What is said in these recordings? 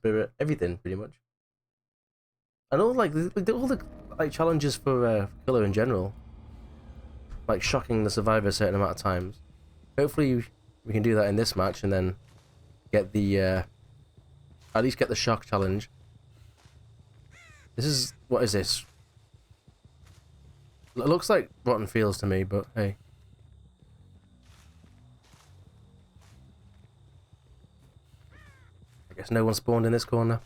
for everything, pretty much. And all all the like challenges for killer in general, like shocking the survivor a certain amount of times. Hopefully we can do that in this match and then get the at least get the shock challenge. This is what is this? It looks like Rotten Fields to me, but hey. I guess no one spawned in this corner.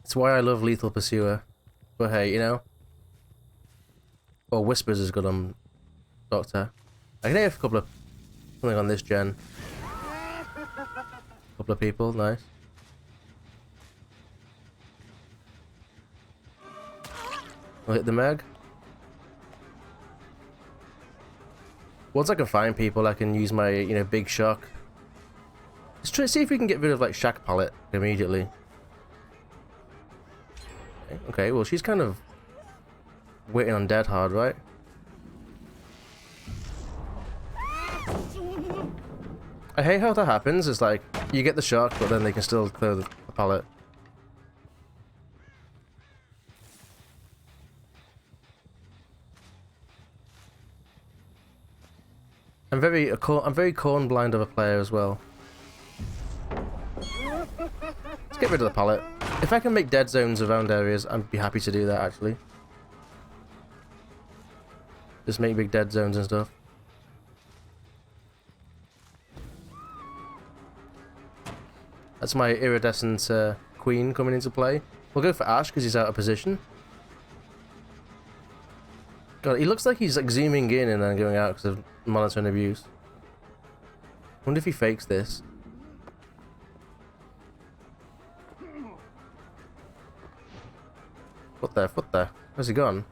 It's why I love Lethal Pursuer. But hey, you know. Or Whispers is good on Doctor. I can have a couple of something on this gen. Couple of people, nice. I'll hit the Meg. Once I can find people, I can use my, you know, big shock. Let's try to see if we can get rid of like Shack Palette immediately. Okay, well she's kind of waiting on dead hard, right? I hate how that happens. It's like you get the shock, but then they can still clear the palette. I'm very corn blind of a player as well. Let's get rid of the palette. If I can make dead zones around areas, I'd be happy to do that actually. Just make big dead zones and stuff. That's my iridescent queen coming into play. We'll go for Ash because he's out of position. God, he looks like he's like zooming in and then going out because of monitoring abuse. Wonder if he fakes this. What the? What the? Where's he gone?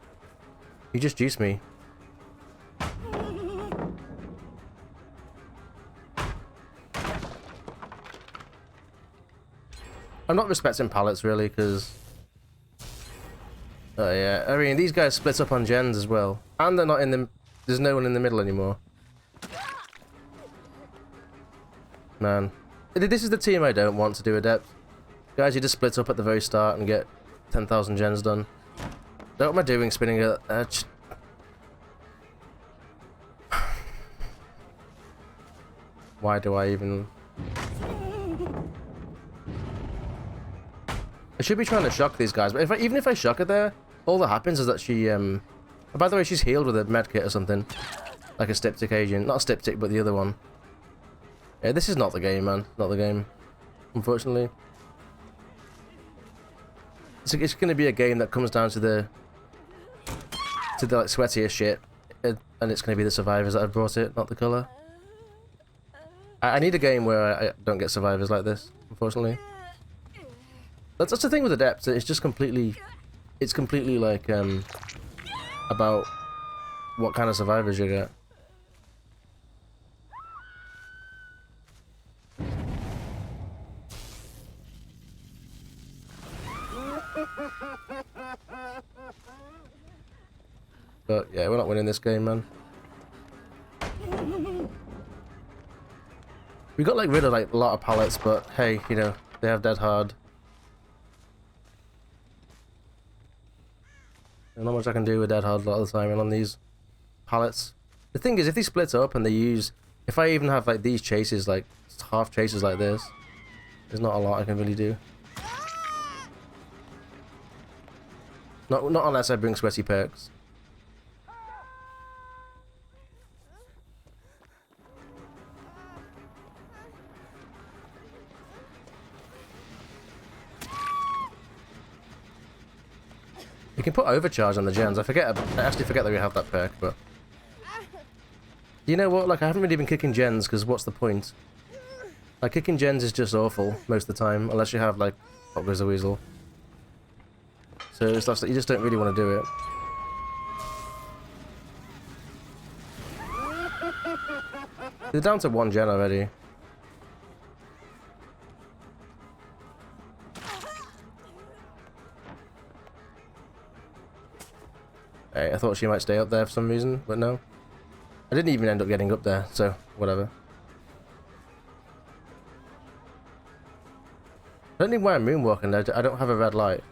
He just juiced me. I'm not respecting pallets really, because... Oh yeah, I mean these guys split up on gens as well. And they're not in the... There's no one in the middle anymore. Man. This is the team I don't want to do Adept. Guys, you just split up at the very start and get 10,000 gens done. What am I doing spinning it? Why do I even... I should be trying to shock these guys, but even if I shock her there, all that happens is that she, oh, by the way, she's healed with a medkit or something. Like a Styptic agent. Not a Styptic, but the other one. Yeah, this is not the game, man. Not the game. Unfortunately. It's going to be a game that comes down to the like, sweatier shit. And it's going to be the survivors that have brought it, not the colour. I need a game where I don't get survivors like this, unfortunately. That's the thing with Adept. It's just completely... It's completely like, about what kind of survivors you get. But yeah, we're not winning this game, man. We got like rid of like a lot of pallets, but hey, you know, they have dead hard. There's not much I can do with dead hard a lot of the time and on these pallets. The thing is, if they split up and they use... If I even have like these chases, like half chases like this, there's not a lot I can really do. Not unless I bring sweaty perks. You can put overcharge on the gens. I actually forget that we have that perk, but... You know what, like I haven't really been kicking gens, because what's the point? Like kicking gens is just awful, most of the time, unless you have like Pop Goes the Weasel. So it's like, you just don't really want to do it. They're down to 1 gen already. Hey, I thought she might stay up there for some reason, but no. I didn't even end up getting up there, so whatever. I don't need why I'm moonwalking. I don't have a red light.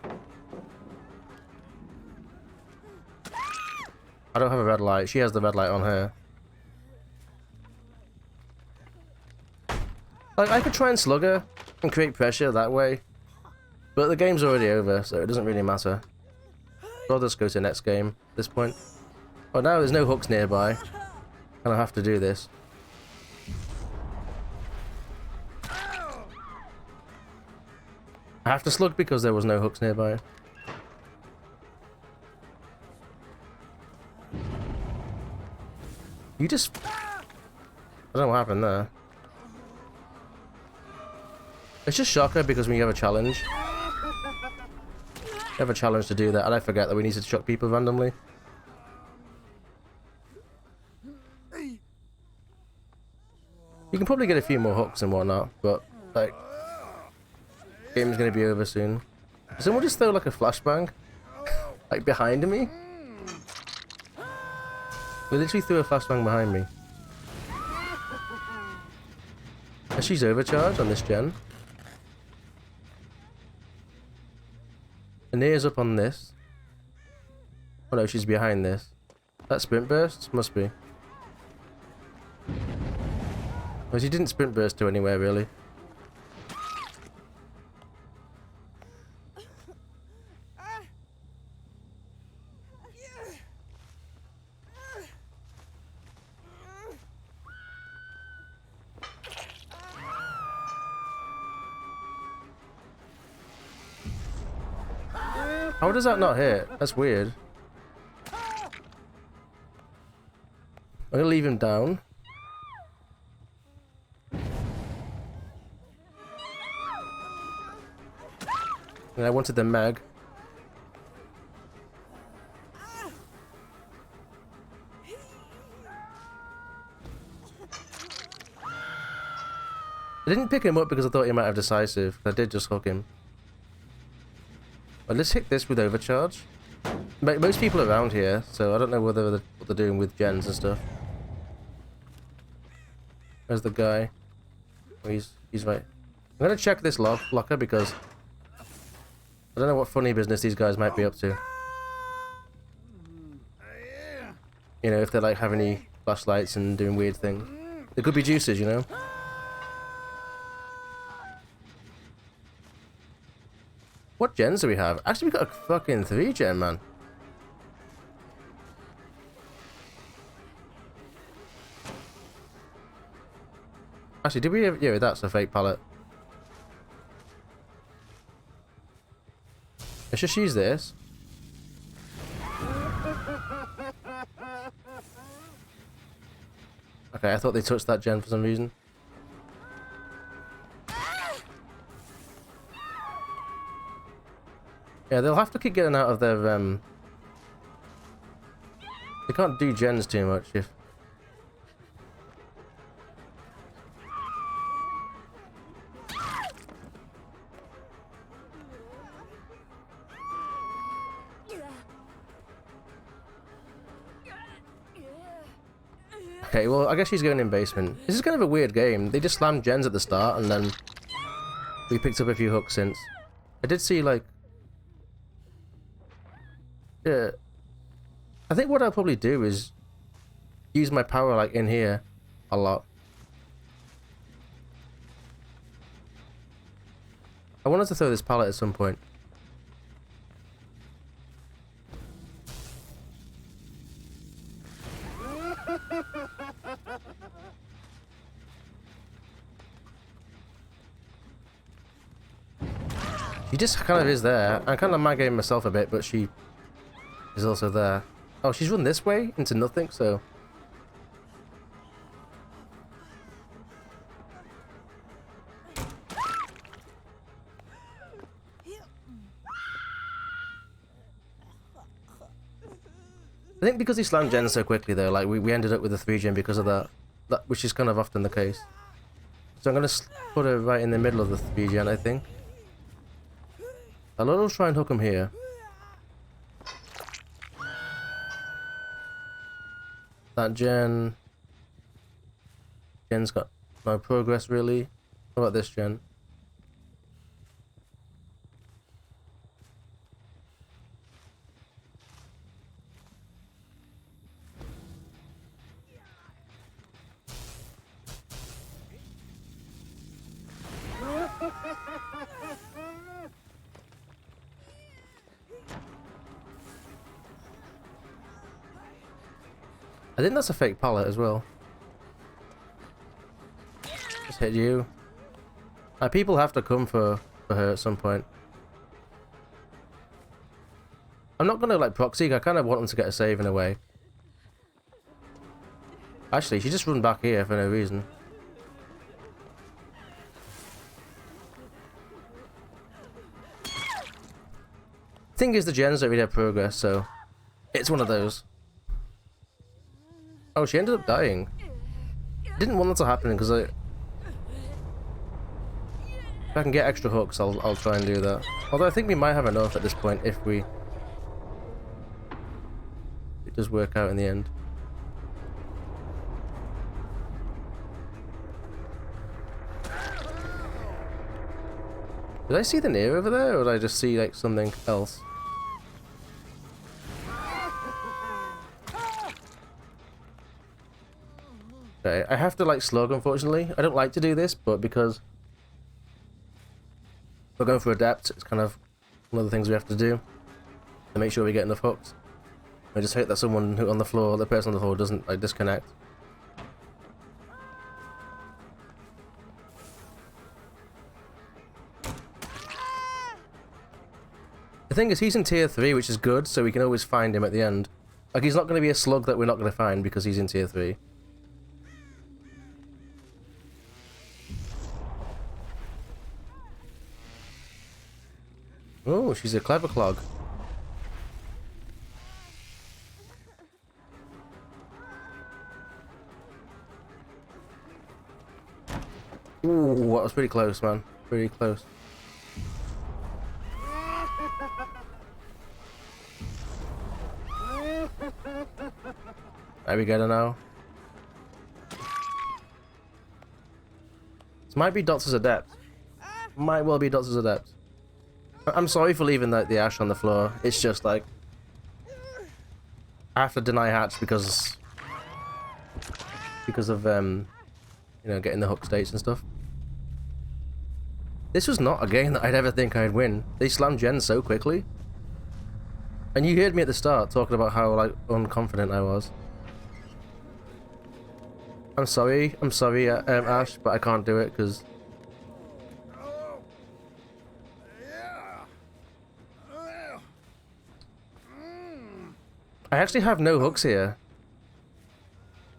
I don't have a red light. She has the red light on her. Like, I could try and slug her and create pressure that way. But the game's already over, so it doesn't really matter. I'll just go to the next game at this point. Oh, now there's no hooks nearby. And I have to do this. I have to slug because there was no hooks nearby. You just... I don't know what happened there. It's just shocker because when you have a challenge... You have a challenge to do that, and I forget that we need to shock people randomly. You can probably get a few more hooks and whatnot, but, like... Game's gonna be over soon. Someone just throw like a flashbang? Like behind me? They literally threw a flashbang behind me. And she's overcharged on this gen. And Nia's up on this. Oh no, she's behind this. That sprint burst? Must be. Well, she didn't sprint burst to anywhere really. How does that not hit? That's weird. I'm gonna leave him down. And I wanted the mag. I didn't pick him up because I thought he might have decisive. I did just hook him. Well, let's hit this with overcharge. Most people are around here, so I don't know what they're doing with gens and stuff. Where's the guy? Oh, he's right. I'm gonna check this locker because I don't know what funny business these guys might be up to. You know, if they're like having any flashlights and doing weird things. There could be juices, you know. What gens do we have? Actually, we got a fucking 3 gen, man. Actually, did we have... Yeah, that's a fake pallet. Let's just use this. Okay, I thought they touched that gen for some reason. Yeah, they'll have to keep getting out of their, They can't do gens too much if... Okay, well, I guess she's going in basement. This is kind of a weird game. They just slammed gens at the start, and then... We picked up a few hooks since. I did see, like... Yeah. I think what I'll probably do is use my power like in here a lot. I wanted to throw this pallet at some point. She just kind of is there. I'm kind of magging myself a bit, but she is also there. Oh, she's run this way into nothing, so... I think because he slammed gen so quickly though, like we ended up with a 3 gen because of that, which is kind of often the case. So I'm gonna put her right in the middle of the 3 gen, I think. I'll try and hook him here. That gen's got no progress really. What about this gen? I think that's a fake pallet as well. Just hit you. People have to come for her at some point. I'm not gonna like proxy, I kind of want them to get a save in a way. Actually, she just run back here for no reason. Thing is, the gens don't really have progress, so it's one of those. Oh, she ended up dying. Didn't want that to happen because if I can get extra hooks, I'll try and do that. Although I think we might have enough at this point if it does work out in the end. Did I see the near over there, or did I just see like something else? Okay, I have to like slug, unfortunately. I don't like to do this, but because we're going for Adept, it's kind of one of the things we have to do to make sure we get enough hooks. I just hope that someone who on the floor, the person on the floor, doesn't like disconnect. The thing is, he's in tier 3, which is good, so we can always find him at the end. Like, he's not going to be a slug that we're not going to find because he's in tier 3. Oh, she's a clever clog. Ooh, that was pretty close, man. Pretty close. There we go now. This might be Doctor's Adept. Might well be Doctor's Adept. I'm sorry for leaving the ash on the floor. It's just like I have to deny hatch because of you know, getting the hook states and stuff. This was not a game that I'd ever think I'd win. They slammed Jen so quickly. And you heard me at the start talking about how like unconfident I was. I'm sorry, Ash, but I can't do it because I actually have no hooks here.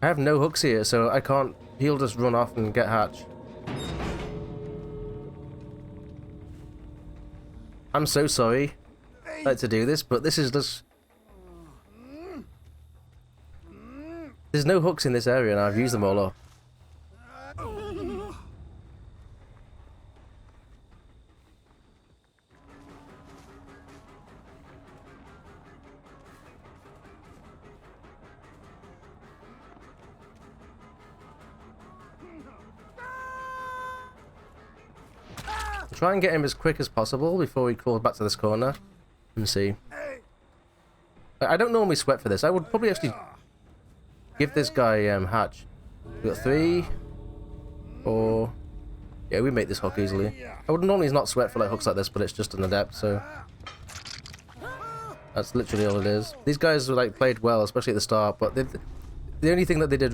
I have no hooks here, so I can't. He'll just run off and get hatch. I'm so sorry like to do this, but this is just. There's no hooks in this area, and I've used them all up. Try and get him as quick as possible before we crawl back to this corner and see. I don't normally sweat for this. I would probably actually give this guy hatch. We got 3, 4. Yeah, we make this hook easily. I would normally not sweat for like hooks like this, but it's just an Adept, so that's literally all it is. These guys were like played well, especially at the start, but the only thing that they did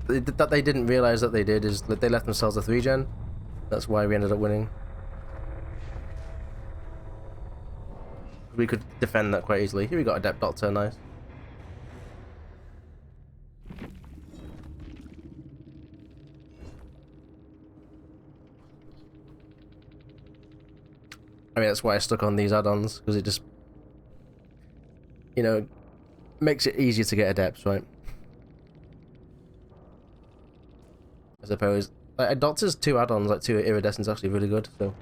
that they didn't realize that they did is that they left themselves a 3-gen. That's why we ended up winning. We could defend that quite easily. Here we got Adept Doctor, nice. I mean, that's why I stuck on these add-ons, because it just, you know, makes it easier to get Adepts, right? I suppose. Like, Doctor's 2 add-ons, like 2 Iridescent's actually really good, so.